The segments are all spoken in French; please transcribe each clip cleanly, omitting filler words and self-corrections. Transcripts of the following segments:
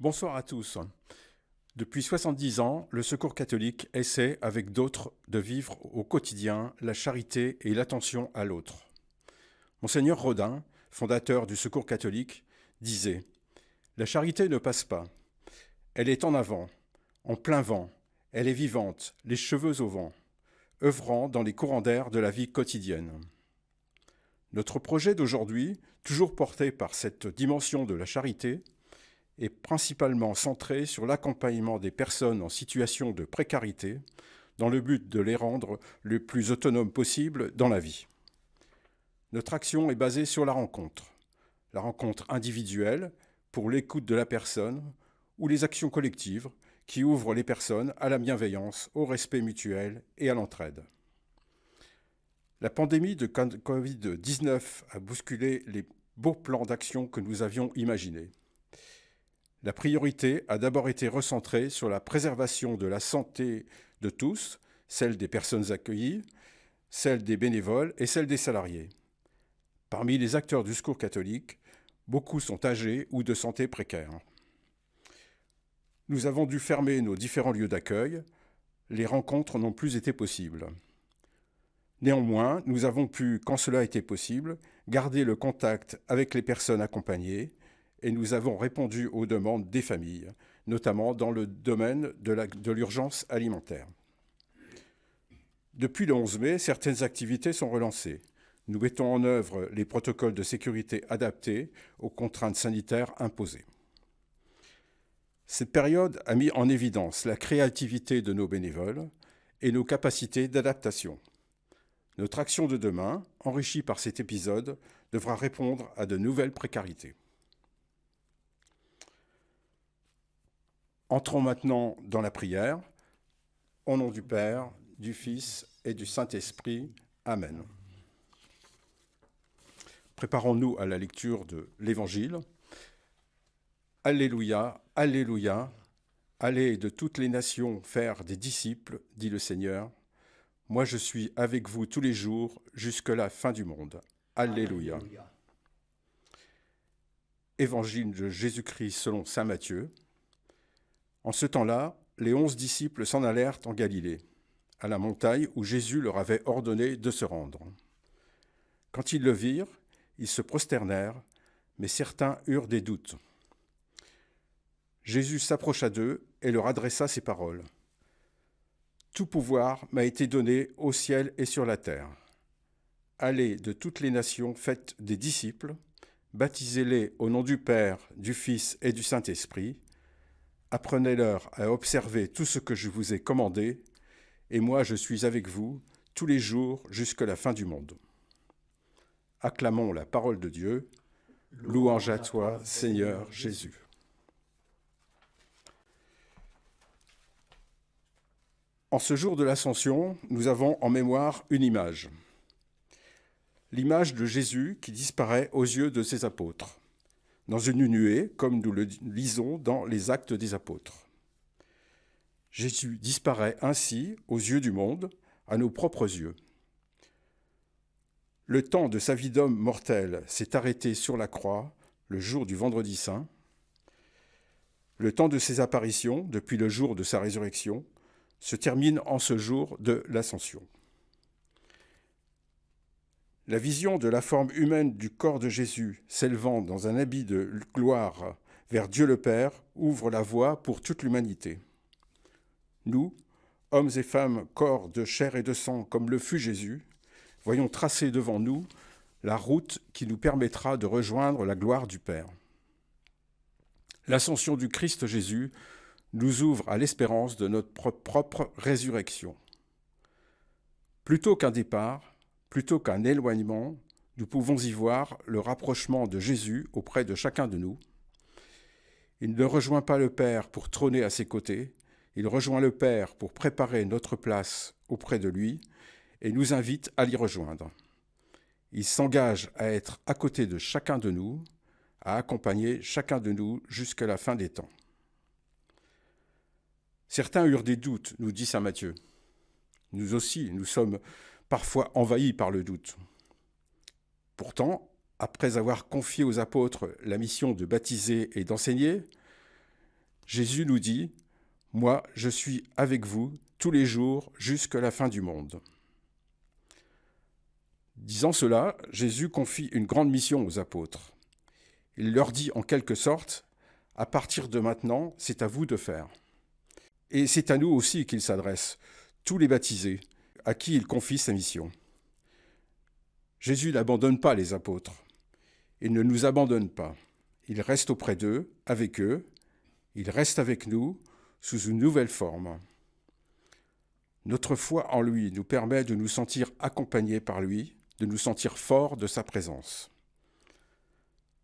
Bonsoir à tous. Depuis 70 ans, le Secours catholique essaie, avec d'autres, de vivre au quotidien la charité et l'attention à l'autre. Monseigneur Rodin, fondateur du Secours catholique, disait « La charité ne passe pas. Elle est en avant, en plein vent, elle est vivante, les cheveux au vent, œuvrant dans les courants d'air de la vie quotidienne. » Notre projet d'aujourd'hui, toujours porté par cette dimension de la charité, est principalement centré sur l'accompagnement des personnes en situation de précarité, dans le but de les rendre le plus autonomes possible dans la vie. Notre action est basée sur la rencontre individuelle pour l'écoute de la personne, ou les actions collectives qui ouvrent les personnes à la bienveillance, au respect mutuel et à l'entraide. La pandémie de Covid-19 a bousculé les beaux plans d'action que nous avions imaginés. La priorité a d'abord été recentrée sur la préservation de la santé de tous, celle des personnes accueillies, celle des bénévoles et celle des salariés. Parmi les acteurs du Secours catholique, beaucoup sont âgés ou de santé précaire. Nous avons dû fermer nos différents lieux d'accueil. Les rencontres n'ont plus été possibles. Néanmoins, nous avons pu, quand cela était possible, garder le contact avec les personnes accompagnées et nous avons répondu aux demandes des familles, notamment dans le domaine de l'urgence alimentaire. Depuis le 11 mai, certaines activités sont relancées. Nous mettons en œuvre les protocoles de sécurité adaptés aux contraintes sanitaires imposées. Cette période a mis en évidence la créativité de nos bénévoles et nos capacités d'adaptation. Notre action de demain, enrichie par cet épisode, devra répondre à de nouvelles précarités. Entrons maintenant dans la prière. Au nom du Père, du Fils et du Saint-Esprit. Amen. Préparons-nous à la lecture de l'Évangile. Alléluia, Alléluia, allez de toutes les nations faire des disciples, dit le Seigneur. Moi je suis avec vous tous les jours jusqu'à la fin du monde. Alléluia. Alléluia. Évangile de Jésus-Christ selon saint Matthieu. En ce temps-là, les 11 disciples s'en allèrent en Galilée, à la montagne où Jésus leur avait ordonné de se rendre. Quand ils le virent, ils se prosternèrent, mais certains eurent des doutes. Jésus s'approcha d'eux et leur adressa ces paroles. « Tout pouvoir m'a été donné au ciel et sur la terre. Allez de toutes les nations, faites des disciples, baptisez-les au nom du Père, du Fils et du Saint-Esprit. Apprenez-leur à observer tout ce que je vous ai commandé, et moi je suis avec vous tous les jours jusqu'à la fin du monde. » Acclamons la parole de Dieu. Louange à toi, Seigneur Jésus. En ce jour de l'Ascension, nous avons en mémoire une image. L'image de Jésus qui disparaît aux yeux de ses apôtres, dans une nuée, comme nous le lisons dans les Actes des Apôtres. Jésus disparaît ainsi aux yeux du monde, à nos propres yeux. Le temps de sa vie d'homme mortel s'est arrêté sur la croix, le jour du Vendredi Saint. Le temps de ses apparitions, depuis le jour de sa résurrection, se termine en ce jour de l'Ascension. La vision de la forme humaine du corps de Jésus s'élevant dans un habit de gloire vers Dieu le Père ouvre la voie pour toute l'humanité. Nous, hommes et femmes, corps de chair et de sang, comme le fut Jésus, voyons tracer devant nous la route qui nous permettra de rejoindre la gloire du Père. L'ascension du Christ Jésus nous ouvre à l'espérance de notre propre résurrection. Plutôt qu'un départ, plutôt qu'un éloignement, nous pouvons y voir le rapprochement de Jésus auprès de chacun de nous. Il ne rejoint pas le Père pour trôner à ses côtés, il rejoint le Père pour préparer notre place auprès de lui et nous invite à l'y rejoindre. Il s'engage à être à côté de chacun de nous, à accompagner chacun de nous jusqu'à la fin des temps. Certains eurent des doutes, nous dit saint Matthieu. Nous aussi, nous sommes parfois envahis par le doute. Pourtant, après avoir confié aux apôtres la mission de baptiser et d'enseigner, Jésus nous dit « Moi, je suis avec vous tous les jours jusqu'à la fin du monde ». Disant cela, Jésus confie une grande mission aux apôtres. Il leur dit en quelque sorte « À partir de maintenant, c'est à vous de faire ». Et c'est à nous aussi qu'il s'adresse, tous les baptisés, à qui il confie sa mission. Jésus n'abandonne pas les apôtres. Il ne nous abandonne pas. Il reste auprès d'eux, avec eux. Il reste avec nous sous une nouvelle forme. Notre foi en lui nous permet de nous sentir accompagnés par lui, de nous sentir forts de sa présence.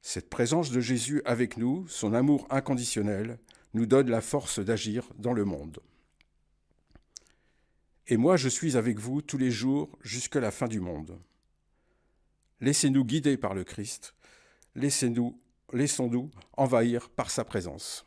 Cette présence de Jésus avec nous, son amour inconditionnel, nous donne la force d'agir dans le monde. Et moi, je suis avec vous tous les jours jusqu'à la fin du monde. Laissez-nous guider par le Christ, laissons-nous envahir par sa présence.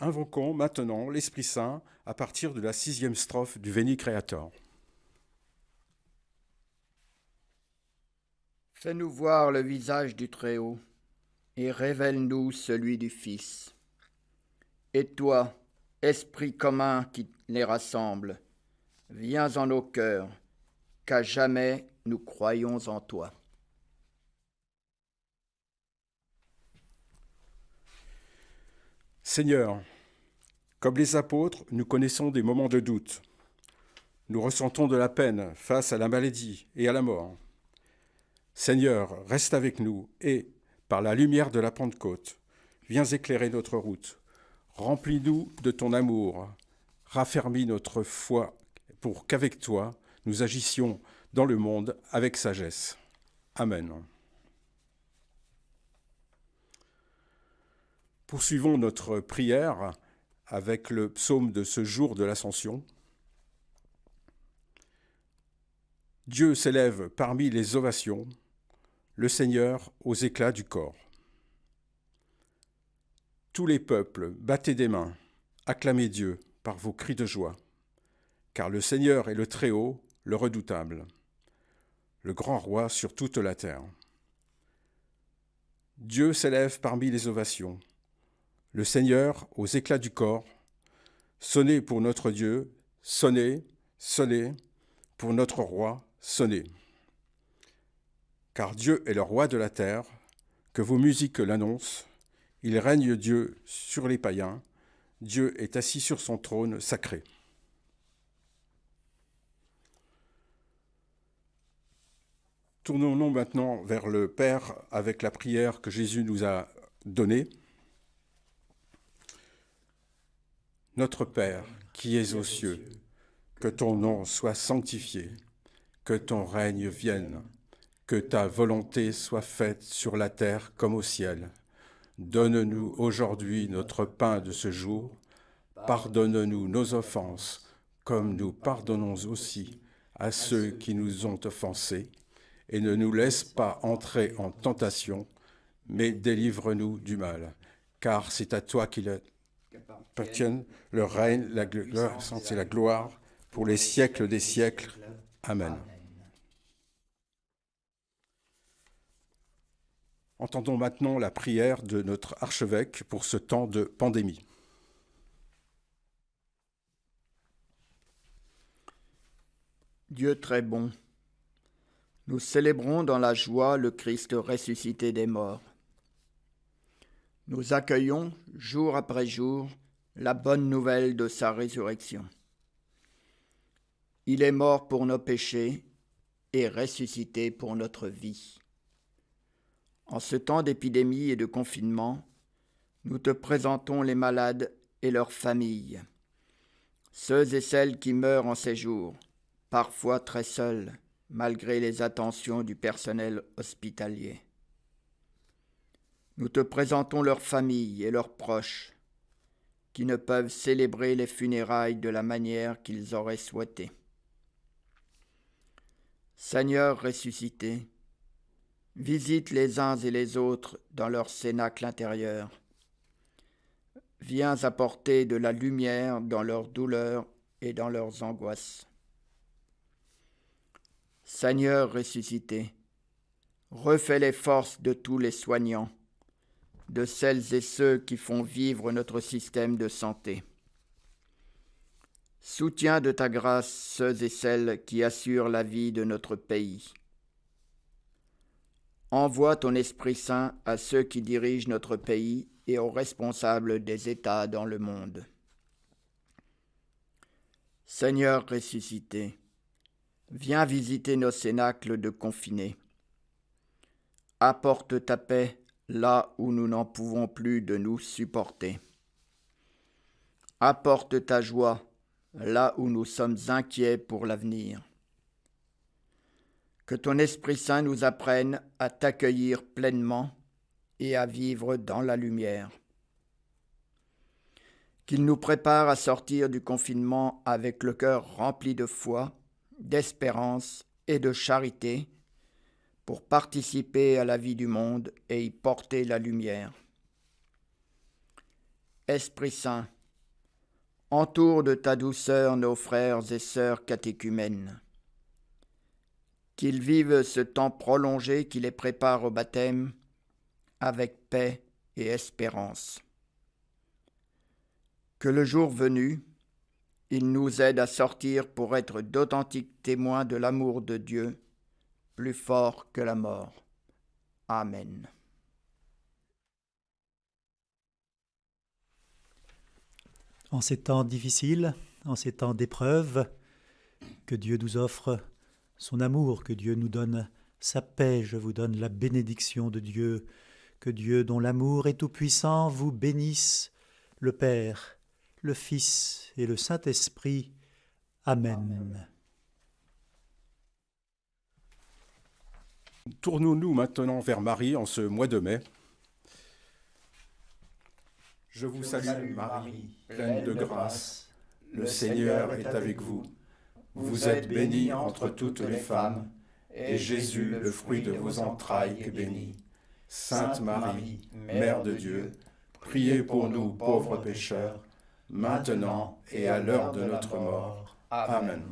Invoquons maintenant l'Esprit Saint à partir de la 6e strophe du Veni Creator. Fais-nous voir le visage du Très-Haut et révèle-nous celui du Fils. Et toi, Esprit commun qui les rassemble, viens en nos cœurs, qu'à jamais nous croyons en toi. Seigneur, comme les apôtres, nous connaissons des moments de doute. Nous ressentons de la peine face à la maladie et à la mort. Seigneur, reste avec nous et, par la lumière de la Pentecôte, viens éclairer notre route. Remplis-nous de ton amour. Raffermis notre foi pour qu'avec toi, nous agissions dans le monde avec sagesse. Amen. Poursuivons notre prière avec le psaume de ce jour de l'Ascension. Dieu s'élève parmi les ovations, le Seigneur aux éclats du corps. Tous les peuples, battez des mains, acclamez Dieu par vos cris de joie, car le Seigneur est le Très-Haut, le redoutable, le grand roi sur toute la terre. Dieu s'élève parmi les ovations, le Seigneur aux éclats du corps. Sonnez pour notre Dieu, sonnez, sonnez, pour notre roi, sonnez. Car Dieu est le roi de la terre, que vos musiques l'annoncent. Il règne Dieu sur les païens, Dieu est assis sur son trône sacré. Tournons-nous maintenant vers le Père avec la prière que Jésus nous a donnée. Notre Père, qui es aux cieux, que ton nom soit sanctifié, que ton règne vienne, que ta volonté soit faite sur la terre comme au ciel. Donne-nous aujourd'hui notre pain de ce jour. Pardonne-nous nos offenses, comme nous pardonnons aussi à ceux qui nous ont offensés. Et ne nous laisse pas entrer en tentation, mais délivre-nous du mal. Car c'est à toi qu'il appartiennent le règne, la puissance et la gloire pour les siècles des siècles. Amen. Entendons maintenant la prière de notre archevêque pour ce temps de pandémie. Dieu très bon, nous célébrons dans la joie le Christ ressuscité des morts. Nous accueillons, jour après jour, la bonne nouvelle de sa résurrection. Il est mort pour nos péchés et ressuscité pour notre vie. En ce temps d'épidémie et de confinement, nous te présentons les malades et leurs familles, ceux et celles qui meurent en ces jours, parfois très seuls, malgré les attentions du personnel hospitalier. Nous te présentons leurs familles et leurs proches, qui ne peuvent célébrer les funérailles de la manière qu'ils auraient souhaité. Seigneur ressuscité, visite les uns et les autres dans leur cénacle intérieur. Viens apporter de la lumière dans leurs douleurs et dans leurs angoisses. Seigneur ressuscité, refais les forces de tous les soignants, de celles et ceux qui font vivre notre système de santé. Soutiens de ta grâce ceux et celles qui assurent la vie de notre pays. Envoie ton Esprit Saint à ceux qui dirigent notre pays et aux responsables des États dans le monde. Seigneur ressuscité, viens visiter nos cénacles de confinés. Apporte ta paix là où nous n'en pouvons plus de nous supporter. Apporte ta joie là où nous sommes inquiets pour l'avenir. Que ton Esprit Saint nous apprenne à t'accueillir pleinement et à vivre dans la lumière. Qu'il nous prépare à sortir du confinement avec le cœur rempli de foi, d'espérance et de charité pour participer à la vie du monde et y porter la lumière. Esprit Saint, entoure de ta douceur nos frères et sœurs catéchumènes. Qu'ils vivent ce temps prolongé qui les prépare au baptême avec paix et espérance. Que le jour venu, il nous aide à sortir pour être d'authentiques témoins de l'amour de Dieu, plus fort que la mort. Amen. En ces temps difficiles, en ces temps d'épreuve, que Dieu nous offre son amour, que Dieu nous donne sa paix. Je vous donne la bénédiction de Dieu. Que Dieu, dont l'amour est tout-puissant, vous bénisse, le Père, le Fils et le Saint-Esprit. Amen. Tournons-nous maintenant vers Marie en ce mois de mai. Je vous salue Marie, pleine de grâce. Le Seigneur est avec vous. Vous êtes bénie entre toutes les femmes, et Jésus, le fruit de vos entrailles, est béni. Sainte Marie, Mère de Dieu, priez pour nous pauvres pécheurs, maintenant et à l'heure de notre mort. Amen.